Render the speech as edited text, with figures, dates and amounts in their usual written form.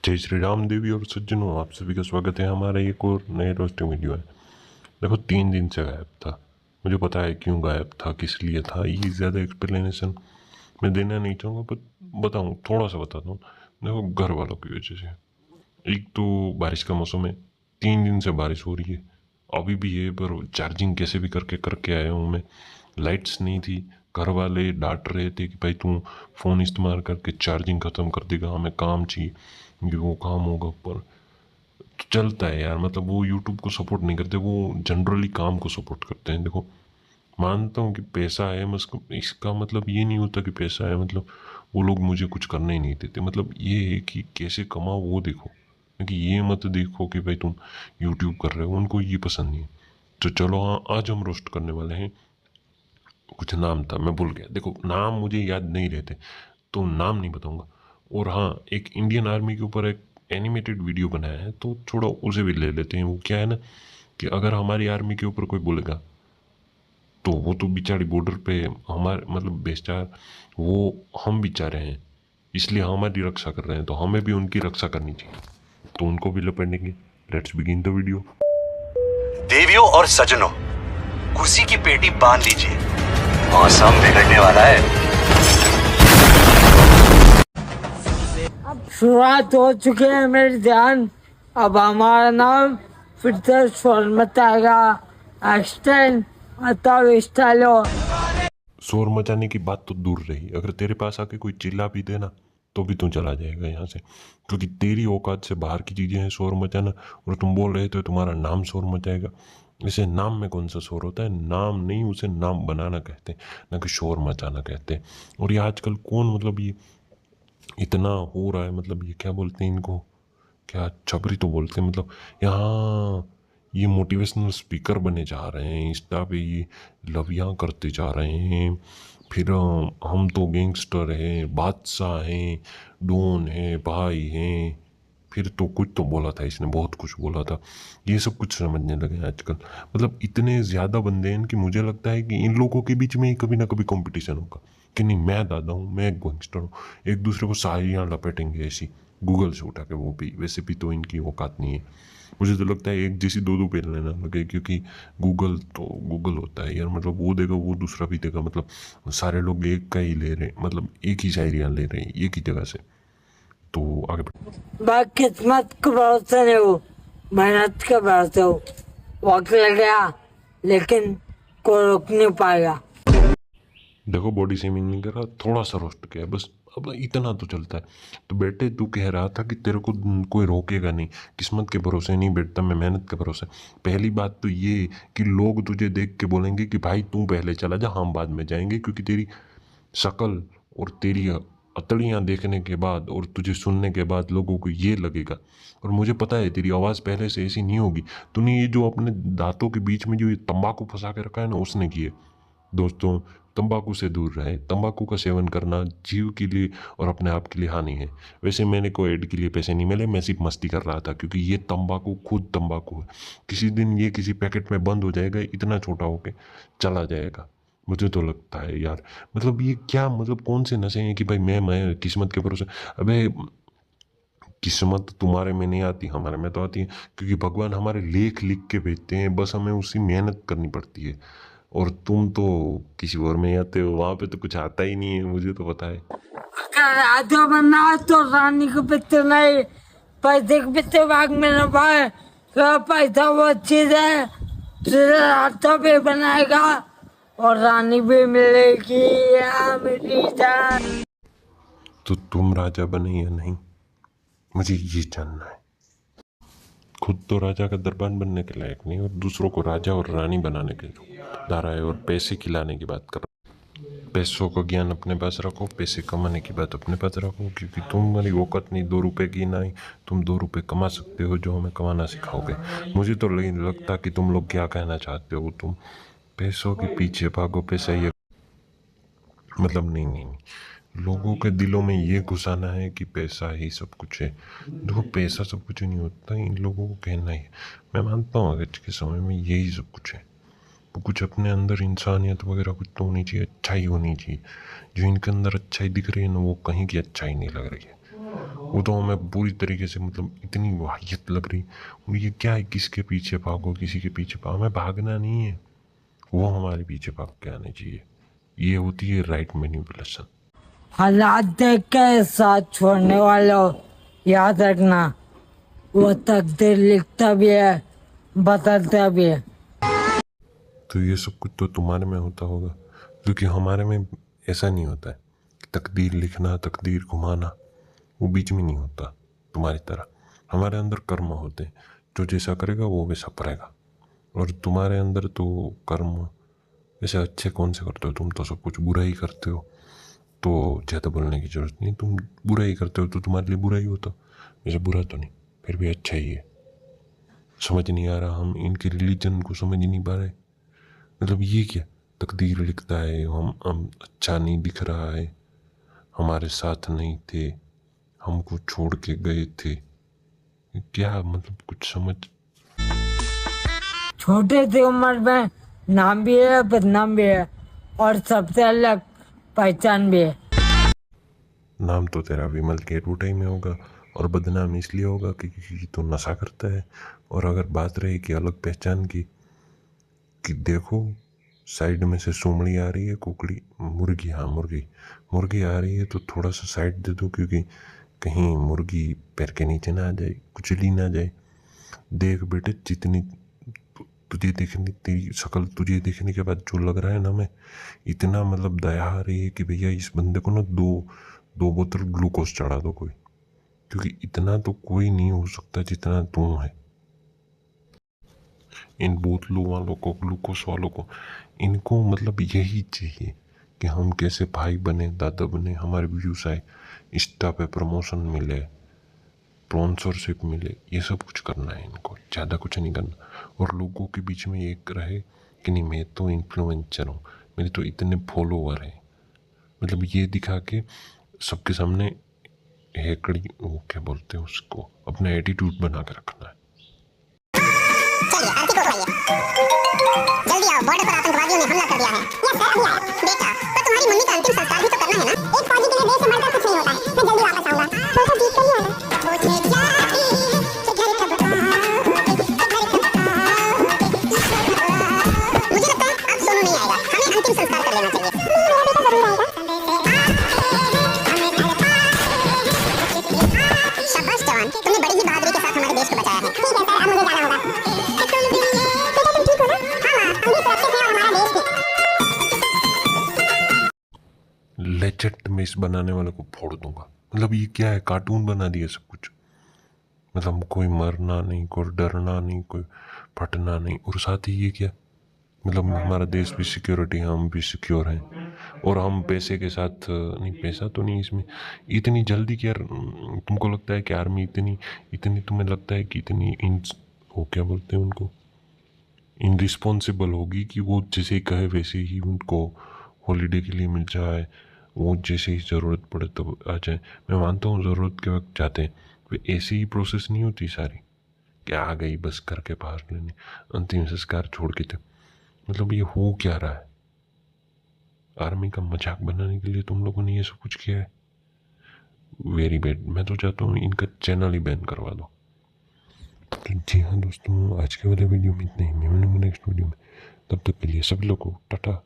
जय श्री राम देवी और सज्जनों, आप सभी का स्वागत है हमारे एक और नए रोस्टिंग वीडियो है। देखो 3 दिन से गायब था। मुझे पता है क्यों गायब था, किस लिए था। ये ज़्यादा एक्सप्लेनेशन मैं देना नहीं चाहूँगा, पर बताऊँ, थोड़ा सा बताता हूँ। देखो, घर वालों की वजह से। एक तो बारिश का मौसम है, 3 दिन से बारिश हो रही है, अभी भी है, पर चार्जिंग कैसे भी करके करके आया हूँ मैं। लाइट्स नहीं थी, घर वाले डांट रहे थे कि भाई तू फ़ोन इस्तेमाल करके चार्जिंग ख़त्म कर देगा, हमें काम चाहिए, कि वो काम होगा। पर तो चलता है यार, मतलब वो यूट्यूब को सपोर्ट नहीं करते, वो जनरली काम को सपोर्ट करते हैं। देखो, मानता हूँ कि पैसा है, मस्क इसका मतलब ये नहीं होता कि पैसा है मतलब वो लोग मुझे कुछ करने ही नहीं देते। मतलब ये है कि कैसे कमाओ वो देखो, क्योंकि ये मत देखो कि भाई तुम यूट्यूब कर रहे हो, उनको ये पसंद नहीं है। तो चलो, हाँ, आज हम रोस्ट करने वाले हैं। कुछ नाम था, मैं भूल गया। देखो, नाम मुझे याद नहीं रहते तो नाम नहीं बताऊंगा। और हाँ, एक इंडियन आर्मी के ऊपर एक एनिमेटेड वीडियो बनाया है, तो थोड़ा उसे भी ले लेते हैं। वो क्या है ना, कि अगर हमारी आर्मी के ऊपर कोई बोलेगा तो वो तो बेचारी बॉर्डर पे हमारे मतलब बेचार, वो हम बेचारे हैं, इसलिए हमारी रक्षा कर रहे हैं, तो हमें भी उनकी रक्षा करनी चाहिए। तो उनको भी लपेटेंगे। Let's begin the video. देवियों और सज्जनों, खुशी की पेटी बांध लीजिए, मौसम बिगड़ने वाला है। शुरुआत हो चुकी है मेरी ध्यान। अब हमारा नाम फिर से स्वर मत आएगा। एक्सटेंड मतलब स्टाइलो। शोर मचाने की बात तो दूर रही, अगर तेरे पास आके कोई चिल्ला भी दे ना तो भी तू चला जाएगा यहाँ से, क्योंकि तेरी औकात से बाहर की चीज़ें हैं शोर मचाना। और तुम बोल रहे थे तुम्हारा नाम शोर मचाएगा। इसे नाम में कौन सा शोर होता है? नाम नहीं, उसे नाम बनाना कहते हैं, ना कि शोर मचाना कहते हैं। और ये आजकल कौन, मतलब ये इतना हो रहा है, मतलब ये क्या बोलते हैं इनको, क्या छपरी तो बोलते हैं, मतलब यहाँ ये मोटिवेशनल स्पीकर बने जा रहे हैं, इंस्टा पे ये लवियाँ करते जा रहे हैं। फिर हम तो गैंगस्टर हैं, बादशाह हैं, डॉन हैं, भाई हैं। फिर तो कुछ तो बोला था इसने, बहुत कुछ बोला था। ये सब कुछ समझने लगे हैं आजकल। मतलब इतने ज़्यादा बंदे हैं कि मुझे लगता है कि इन लोगों के बीच में ही कभी ना कभी कंपटीशन होगा कि नहीं, मैं दादा हूँ, मैं एक गैंगस्टर हूँ। एक दूसरे को शायरियाँ लपेटेंगे ऐसी, गूगल से उठा के। वो भी वैसे भी तो इनकी औकात नहीं है। मुझे तो लगता है एक जैसी दो दो पेन लेना लगे, क्योंकि गूगल तो गूगल होता है यार। मतलब वो देगा, वो दूसरा भी देगा। मतलब सारे लोग एक का ही ले रहे हैं, मतलब एक ही शायरियाँ ले रहे हैं एक ही जगह से। तो आगे बढ़। मैं किस्मत के भरोसे नहीं हूँ, मेहनत के भरोसे हूँ। वक्त लग गया लेकिन कोई रोक नहीं पाएगा। देखो, बॉडी शेमिंग नहीं कर रहा, थोड़ा सा रोस्ट किया बस, अब इतना तो चलता है। तो बेटे, तू कह रहा था कि तेरे को कोई रोकेगा नहीं, किस्मत के भरोसे नहीं बैठता मैं, मेहनत के भरोसे। पहली बात तो ये कि लोग तुझे देख के बोलेंगे कि भाई तू पहले चला जा, हम बाद में जाएंगे, क्योंकि तेरी शक्ल और तेरी अतड़ियाँ देखने के बाद और तुझे सुनने के बाद लोगों को ये लगेगा। और मुझे पता है तेरी आवाज़ पहले से ऐसी नहीं होगी। तूने ये जो अपने दांतों के बीच में जो ये तंबाकू फंसा के रखा है ना, उसने किए। दोस्तों, तंबाकू से दूर रहें। तंबाकू का सेवन करना जीव के लिए और अपने आप के लिए हानि है। वैसे मैंने कोई ऐड के लिए पैसे नहीं मिले, मैं सिर्फ मस्ती कर रहा था, क्योंकि ये तंबाकू खुद तंबाकू है। किसी दिन ये किसी पैकेट में बंद हो जाएगा, इतना छोटा होके चला जाएगा। मुझे तो लगता है यार, मतलब ये क्या, मतलब कौन से नशे हैं कि भाई मैं किस्मत के भरोसे। अबे, किस्मत तुम्हारे में नहीं आती, हमारे में तो आती है, क्योंकि भगवान हमारे लेख लिख के भेजते हैं, बस हमें उसी मेहनत करनी पड़ती है। और तुम तो किसी और में ही आते हो, वहां पे तो कुछ आता ही नहीं है, मुझे तो पता है। अगर राजा बनना है तो रानी के पीछे नहीं, पैसे के पीछे भाग में न पाए। तो पैसा वो चीज है तुझे राजा भी बनाएगा और रानी भी मिलेगी। या मेरी जान। तो तुम राजा बने या नहीं, मुझे ये जानना है। खुद तो राजा का दरबान बनने के लायक नहीं, और दूसरों को राजा और रानी बनाने के लिए दारा है, और पैसे खिलाने की बात कर रहा हूं। पैसों का ज्ञान अपने पास रखो, पैसे कमाने की बात अपने पास रखो, क्योंकि तुम्हारी औकात नहीं 2 रुपए की, ना ही तुम 2 रुपए कमा सकते हो जो हमें कमाना सिखाओगे। मुझे तो नहीं लगता कि तुम लोग क्या कहना चाहते हो। तुम पैसों के पीछे भागो, पैसा ये मतलब नहीं नहीं नहीं। लोगों के दिलों में ये घुसाना है कि पैसा ही सब कुछ है। देखो, पैसा सब कुछ नहीं होता, इन लोगों को कहना ही है। मैं मानता हूँ आज के समय में यही सब कुछ है। वो कुछ अपने अंदर इंसानियत वगैरह कुछ तो होनी चाहिए, अच्छाई होनी चाहिए। जो इनके अंदर अच्छाई दिख रही है ना, वो कहीं की अच्छाई नहीं लग रही है। वो तो हमें पूरी तरीके से मतलब इतनी वाहियत लग रही। और ये क्या है, किसके पीछे भागो, किसी के पीछे भागो, हमें भागना नहीं है, वो हमारे पीछे भाग के आने चाहिए। ये होती है राइट मैनिपुलेशन। हालात देख के साथ छोड़ने वालों, याद रखना वो तकदीर लिखता भी है, बदलता भी है। तो ये सब कुछ तो तुम्हारे में होता होगा, क्योंकि हमारे में ऐसा नहीं होता है। तकदीर लिखना, तकदीर घुमाना, वो बीच में नहीं होता तुम्हारी तरह। हमारे अंदर कर्म होते हैं, जो जैसा करेगा वो वैसा पड़ेगा। और तुम्हारे अंदर तो कर्म वैसे अच्छे कौन से करते हो, तुम तो सब कुछ बुरा ही करते हो। तो ज़्यादा बोलने की जरूरत नहीं, तुम बुरा ही करते हो तो तुम्हारे लिए बुरा ही होता। वैसे बुरा तो नहीं, फिर भी अच्छा ही है। समझ नहीं आ रहा, हम इनके रिलीजन को समझ नहीं पा रहे। मतलब ये क्या, तकदीर लिखता है, हम अच्छा नहीं दिख रहा है, हमारे साथ नहीं थे, हमको छोड़ के गए थे, क्या मतलब कुछ समझ। छोटे सी उम्र में नाम भी है, बदनाम भी है, और सबसे अलग पहचान भी है। नाम तो तेरा विमल के रूटाई में होगा, और बदनाम इसलिए होगा क्योंकि तो नशा करता है। और अगर बात रही कि अलग पहचान की, कि देखो साइड में से सुमड़ी आ रही है, कुकड़ी, मुर्गी, हाँ मुर्गी आ रही है, तो थोड़ा सा साइड दे दो, क्योंकि कहीं मुर्गी पैर के नीचे ना आ जाए, कुचली ना जाए। देख बेटे, जितनी तुझे देखने, तेरी शक्ल तुझे देखने के बाद जो लग रहा है ना, मैं इतना मतलब दया आ रही है कि भैया इस बंदे को ना दो बोतल ग्लूकोज चढ़ा दो कोई, क्योंकि इतना तो कोई नहीं हो सकता जितना तू है। इन बोतलों वालों को, ग्लूकोज वालों को, इनको मतलब यही चाहिए कि हम कैसे भाई बने, दादा बने, हमारे व्यूज आए, इंस्टा पे प्रमोशन मिले, स्पॉन्सरशिप मिले, ये सब कुछ करना है इनको, ज़्यादा कुछ नहीं करना। और लोगों के बीच में एक रहे कि नहीं मैं तो इन्फ्लुएंसर हूँ, मेरे तो इतने फॉलोवर हैं, मतलब ये दिखा के सबके सामने हेकड़ी, वो क्या बोलते हैं उसको, अपना एटीट्यूड बना के रखना है। चलिए आरती को उठाइए, जल्दी आओ, बॉर्डर पर आतंकवादियों ने हमला कर दिया है। यस सर, अभी आया। बेटा, तो तुम्हारी मम्मी का अंतिम संस्कार भी तो करना है ना। एक फौजी के लिए देश से मरकर कुछ नहीं होता है। मैं जल्दी वापस आऊंगा। थोड़ा सा जीत कर ही आना। मुझे जाती है कि घर कब मुझे लगता है अब सोनू नहीं आएगा, हमें अंतिम संस्कार कर लेना चाहिए। मेरा बेटा जरूर आएगा। शाबाश जवान, तुमने बड़ी ही बहादुरी के साथ हमारे देश को बचाया है। ठीक है सर, अब मुझे जाना होगा। लेजेंड में इस बनाने वाले को फोड़ दूंगा। मतलब ये क्या है, कार्टून बना दिया सब कुछ। मतलब कोई मरना नहीं, कोई डरना नहीं, कोई फटना नहीं, और साथ ही ये क्या, मतलब हमारा देश भी सिक्योरिटी है, हम भी सिक्योर हैं, और हम पैसे के साथ नहीं, पैसा तो नहीं इसमें इतनी जल्दी क्या। तुमको लगता है कि आर्मी इतनी इतनी तुम्हें लगता है कि इतनी इन, वो क्या बोलते हैं उनको, इनरिस्पॉन्सिबल होगी कि वो जैसे ही कहे वैसे ही उनको हॉलीडे के लिए मिल जाए, वो जैसे ही ज़रूरत पड़े तब आ जाए। मैं मानता हूँ ज़रूरत के वक्त जाते हैं, वे ऐसी ही प्रोसेस नहीं होती सारी, क्या आ गई बस करके बाहर लेने, अंतिम संस्कार छोड़ के थे। मतलब ये हो क्या रहा है, आर्मी का मजाक बनाने के लिए तुम लोगों ने ये सब कुछ किया है। Very bad. मैं तो चाहता हूँ इनका चैनल ही बैन करवा दो। जी हाँ दोस्तों, आज के वाले वीडियो में इतना ही। मैं मिलूंगा नेक्स्ट वीडियो में, तब तक के लिए सभी लोगों को टाटा।